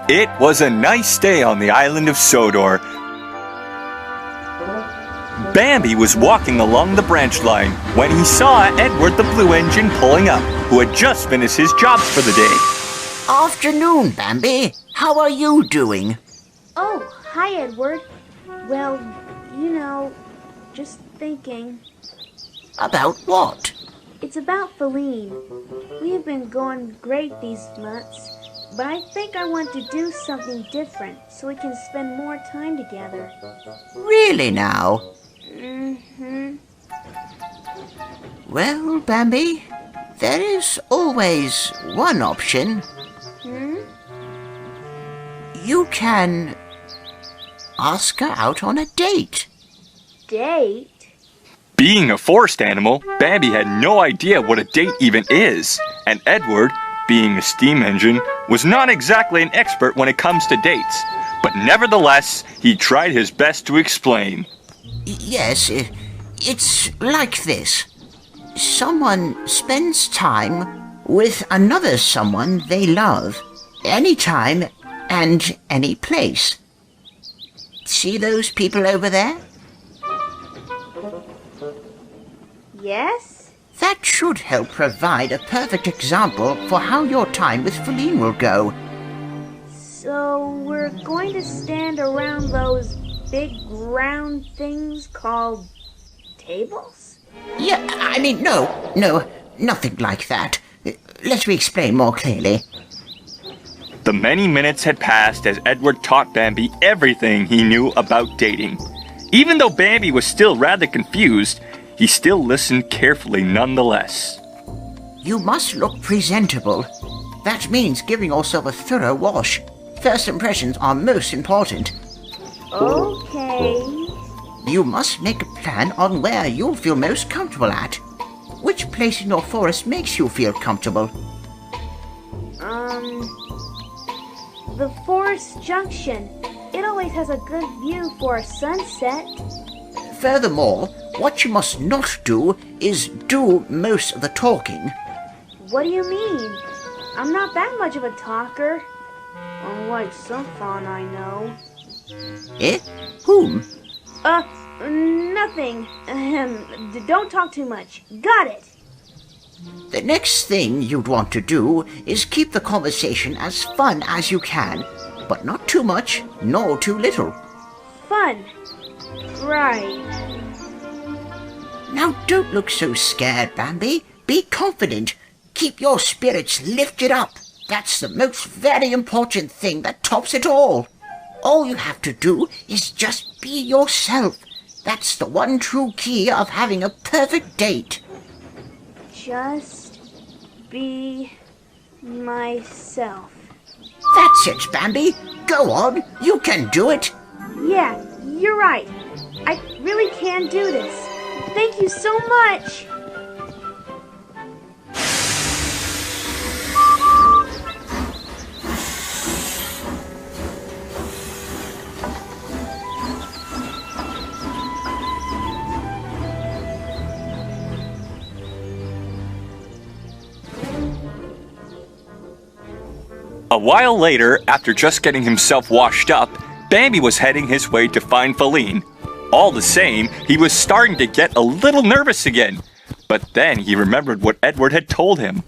It was a nice day on the island of Sodor. Bambi was walking along the branch line when he saw Edward the Blue Engine pulling up, who had just finished his jobs for the day. Afternoon, Bambi. How are you doing? Oh, hi, Edward. Well, just thinking. About what? It's about Faline. We have been going great these months, but I think I want to do something different so we can spend more time together. Really now? Mm-hmm. Well, Bambi, there is always one option. You can ask her out on a date. Date? Being a forest animal, Bambi had no idea what a date even is, and Edward, being a steam engine, was not exactly an expert when it comes to dates, but nevertheless, he tried his best to explain. Yes, it's like this. Someone spends time with another someone they love, anytime and any place. See those people over there? Yes? That should help provide a perfect example for how your time with Faline will go. So we're going to stand around those big round things called tables? Yeah, I mean, no, nothing like that. Let me explain more clearly. The many minutes had passed as Edward taught Bambi everything he knew about dating. Even though Bambi was still rather confused, he still listened carefully nonetheless. You must look presentable. That means giving yourself a thorough wash. First impressions are most important. Okay. You must make a plan on where you'll feel most comfortable at. Which place in your forest makes you feel comfortable? The Forest Junction. It always has a good view for a sunset. Furthermore, what you must not do is do most of the talking. What do you mean? I'm not that much of a talker. Unlike some fawn I know. Eh? Whom? Nothing. Don't talk too much. Got it. The next thing you'd want to do is keep the conversation as fun as you can, but not too much, nor too little. Fun. Right. Now don't look so scared, Bambi. Be confident. Keep your spirits lifted up. That's the most very important thing that tops it all. All you have to do is just be yourself. That's the one true key of having a perfect date. Just be myself. That's it, Bambi. Go on. You can do it. Yeah, you're right. I really can do this. Thank you so much. A while later, after just getting himself washed up, Bambi was heading his way to find Faline. All the same, he was starting to get a little nervous again. But then he remembered what Edward had told him.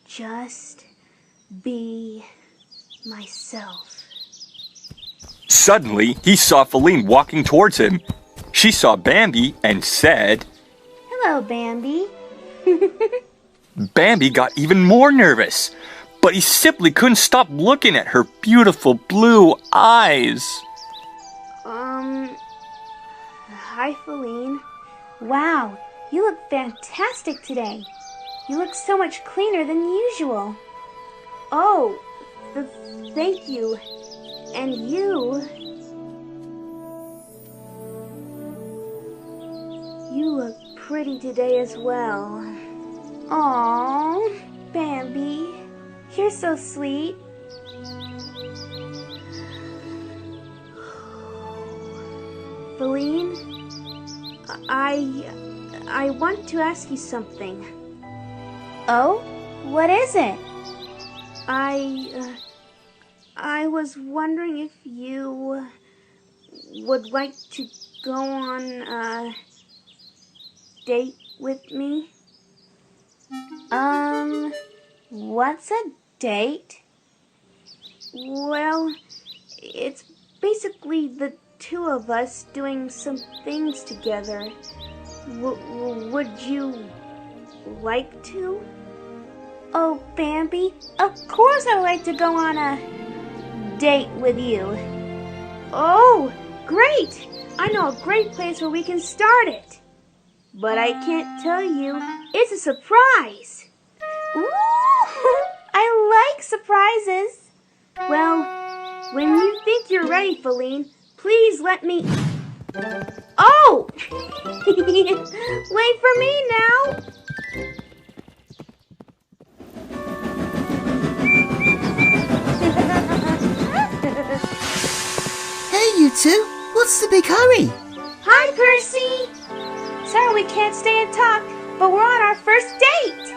Just be myself. Suddenly, he saw Faline walking towards him. She saw Bambi and said, Hello, Bambi. Bambi got even more nervous, but he simply couldn't stop looking at her beautiful blue eyes. Hi, Faline. Wow, you look fantastic today. You look so much cleaner than usual. Oh, thank you. And you... You look pretty today as well. Aww, Bambi. You're so sweet. Faline, I want to ask you something. Oh? What is it? I was wondering if you would like to go on a date with me. What's a date? Well, it's basically the two of us doing some things together. Would you like to? Oh, Bambi, of course I'd like to go on a date with you. Oh, great! I know a great place where we can start it. But I can't tell you. It's a surprise. Ooh, I like surprises. Well, when you think you're ready, Faline, please let me... Oh! Wait for me now. Hey, you two. What's the big hurry? Hi, Percy. Sorry we can't stay and talk, but we're on our first date.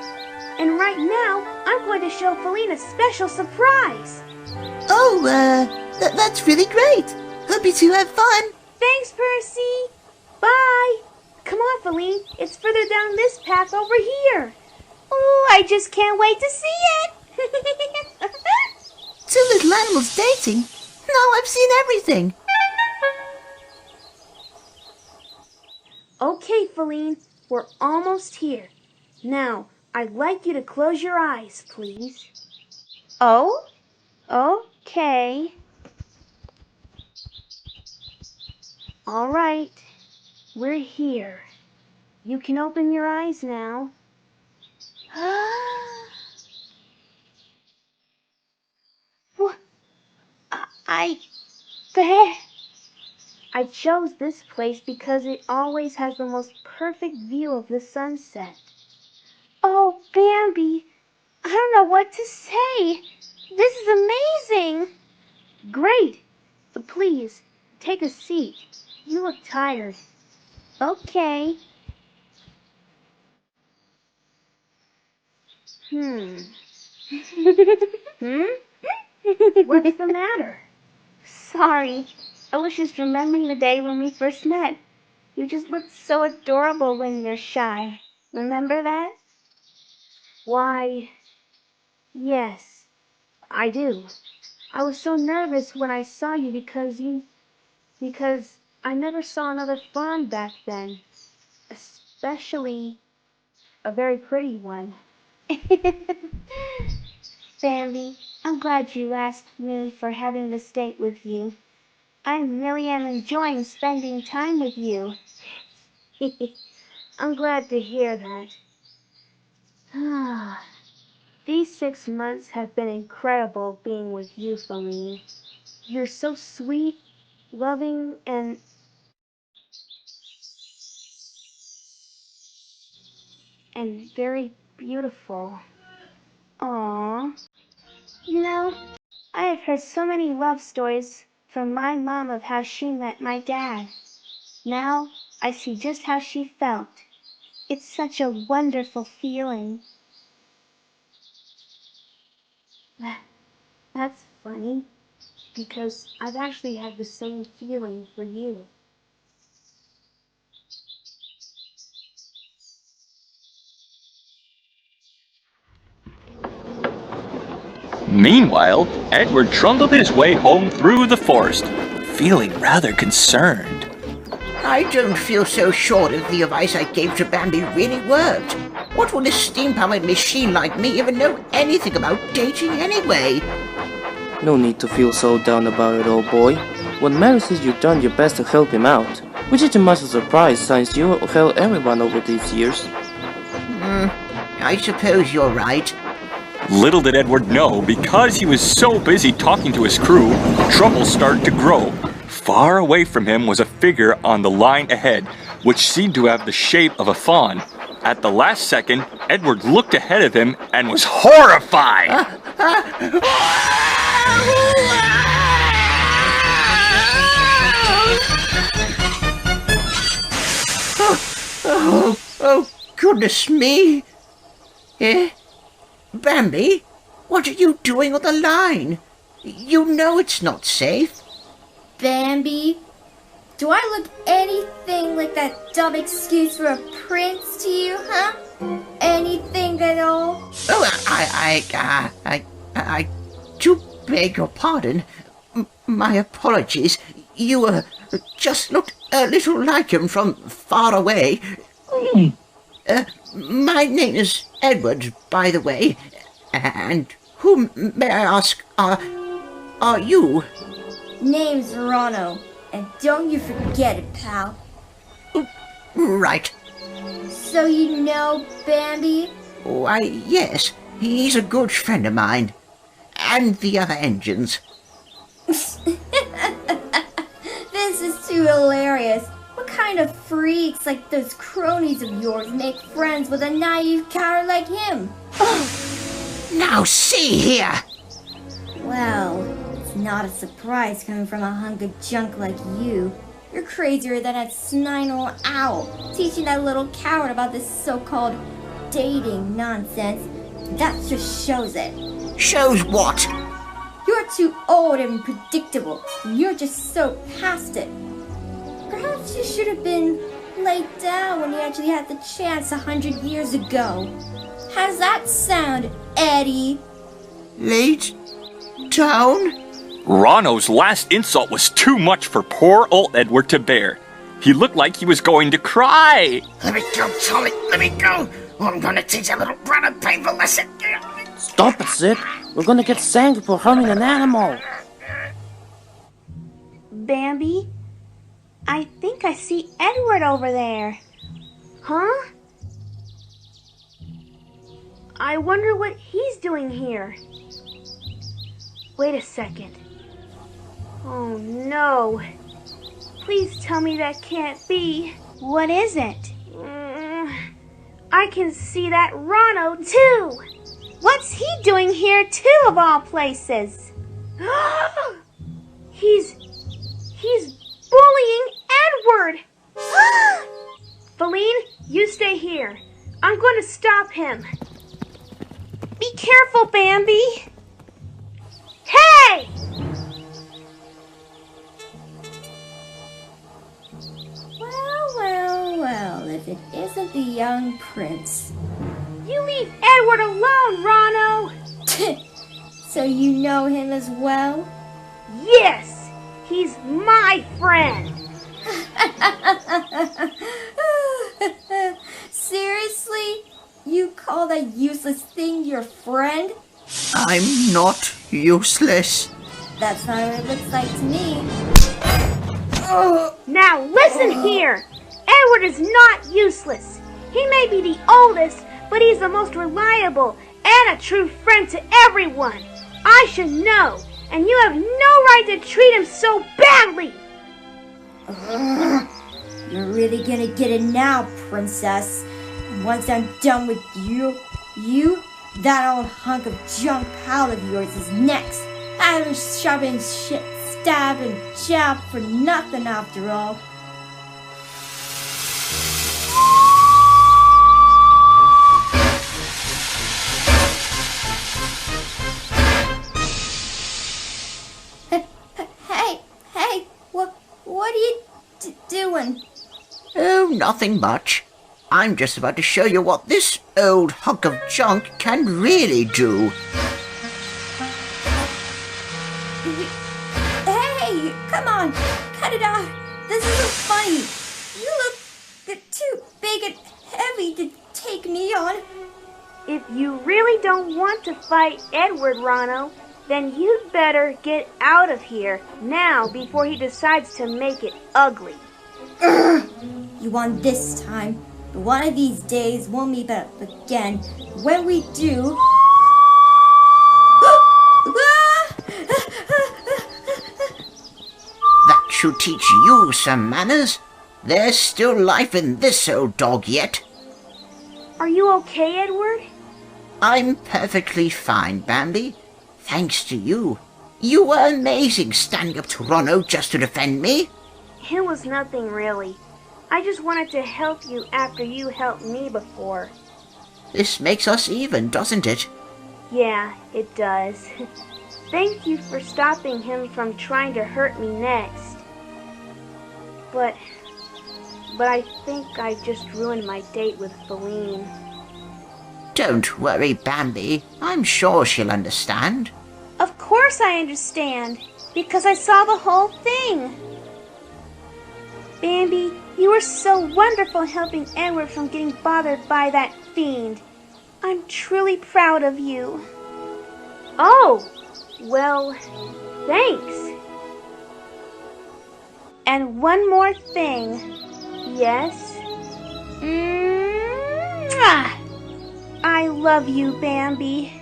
And right now, I'm going to show Faline a special surprise. Oh, that's really great. Hope you two have fun. Thanks, Percy. Bye. Come on, Faline. It's further down this path over here. Oh, I just can't wait to see it. Two little animals dating? Now I've seen everything. Okay, Faline, we're almost here. Now, I'd like you to close your eyes, please. Oh? Okay. All right, we're here. You can open your eyes now. What? I chose this place because it always has the most perfect view of the sunset. Oh, Bambi, I don't know what to say. This is amazing. Great, but please, take a seat. You look tired. Okay. Hmm? What's the matter? Sorry, I was just remembering the day when we first met. You just looked so adorable when you're shy. Remember that? Why, yes, I do. I was so nervous when I saw you because I never saw another fawn back then. Especially a very pretty one. Bambi, I'm glad you asked me for having this date with you. I really am enjoying spending time with you. I'm glad to hear that. These 6 months have been incredible being with you, Faline. You're so sweet, loving, and very beautiful. Aww. You know, I have heard so many love stories from my mom of how she met my dad. Now I see just how she felt. It's such a wonderful feeling. That's funny, because I've actually had the same feeling for you. Meanwhile, Edward trundled his way home through the forest, feeling rather concerned. I don't feel so sure if the advice I gave to Bambi really worked. What will a steam-powered machine like me even know anything about dating anyway? No need to feel so down about it, old boy. What matters is you've done your best to help him out, which isn't much of a surprise since you helped everyone over these years. I suppose you're right. Little did Edward know, because he was so busy talking to his crew, trouble started to grow. Far away from him was a figure on the line ahead, which seemed to have the shape of a fawn. At the last second, Edward looked ahead of him and was horrified. Oh, goodness me. Bambi, what are you doing on the line? You know it's not safe. Bambi, do I look anything like that dumb excuse for a prince to you, huh? Anything at all? Oh, I do beg your pardon. My apologies. You, just looked a little like him from far away. My name is Edward, by the way. And who, may I ask, are you? Name's Rono, and don't you forget it, pal. Right. So you know Bambi? Why, yes. He's a good friend of mine. And the other engines. This is too hilarious. What kind of freaks like those cronies of yours make friends with a naive coward like him? Now see here! Well, it's not a surprise coming from a hunk of junk like you. You're crazier than that snide old owl, teaching that little coward about this so-called dating nonsense. That just shows it. Shows what? You're too old and predictable, and you're just so past it. Perhaps you should have been laid down when you actually had the chance 100 years ago. How does that sound, Eddie? Laid down? Rono's last insult was too much for poor old Edward to bear. He looked like he was going to cry. Let me go, Tully. Let me go. I'm gonna teach a little brother a painful lesson. Stop it, Sid. We're gonna get sanked for harming an animal. Bambi, I think I see Edward over there. Huh? I wonder what he's doing here. Wait a second. Oh no. Please tell me that can't be. What is it? I can see that Rono too. What's he doing here too, of all places? He's bullying Edward. Faline, you stay here. I'm going to stop him. Be careful, Bambi. Hey! Well, if it isn't the young prince. You leave Edward alone, Rono. So you know him as well? Yes, he's my friend. Seriously? You call that useless thing your friend? I'm not useless. That's not what it looks like to me. Now listen here. Edward is not useless. He may be the oldest, but he's the most reliable and a true friend to everyone. I should know, and you have no right to treat him so badly. You're really gonna get it now, princess. And once I'm done with you, that old hunk of junk pal of yours is next. I've been shoving shit, stab and jab for nothing after all. Hey, what are you doing? Oh, nothing much. I'm just about to show you what this old hunk of junk can really do. Hey, come on, cut it out. This isn't funny. You look too big and heavy to take me on. If you really don't want to fight Edward, Rono, then you'd better get out of here now before he decides to make it ugly. You won this time, but one of these days we'll meet up again. When we do... That should teach you some manners. There's still life in this old dog yet. Are you okay, Edward? I'm perfectly fine, Bambi. Thanks to you. You were amazing standing up to Rono just to defend me. It was nothing really. I just wanted to help you after you helped me before. This makes us even, doesn't it? Yeah, it does. Thank you for stopping him from trying to hurt me next. But I think I just ruined my date with Faline. Don't worry, Bambi. I'm sure she'll understand. Of course I understand, because I saw the whole thing. Bambi, you were so wonderful helping Edward from getting bothered by that fiend. I'm truly proud of you. Oh, well, thanks. And one more thing. Yes? Mwah! I love you, Bambi.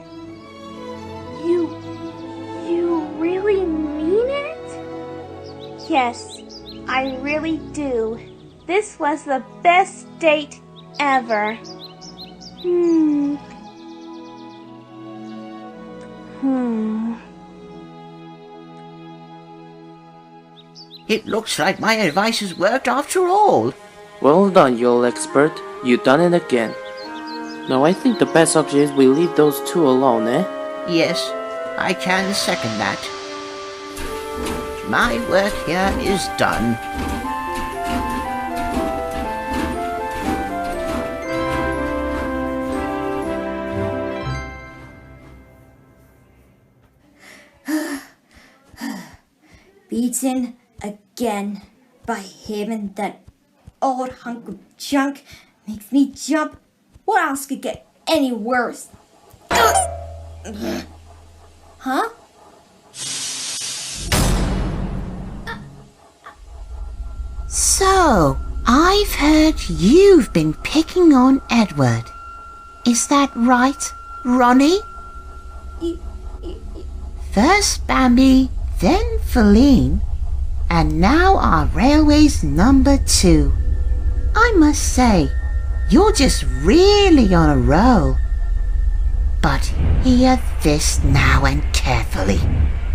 You really mean it? Yes, I really do. This was the best date ever. It looks like my advice has worked after all. Well done, you old expert. You done it again. Now I think the best option is we leave those two alone, eh? Yes, I can second that. My work here is done. Beaten again by him, and that old hunk of junk makes me jump. What else could get any worse? Huh? So, I've heard you've been picking on Edward. Is that right, Ronnie? First Bambi, then Faline, and now our railway's number 2. I must say, you're just really on a roll. But hear this now and carefully,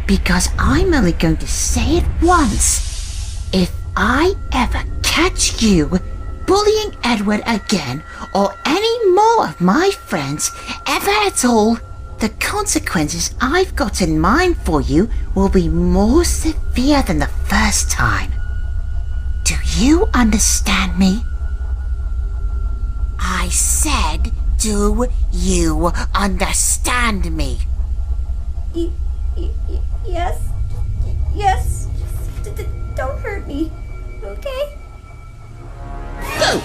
because I'm only going to say it once. If I ever catch you bullying Edward again, or any more of my friends ever at all, the consequences I've got in mind for you will be more severe than the first time. Do you understand me? I said, do you understand me? Yes. Yes. Don't hurt me, okay? Go!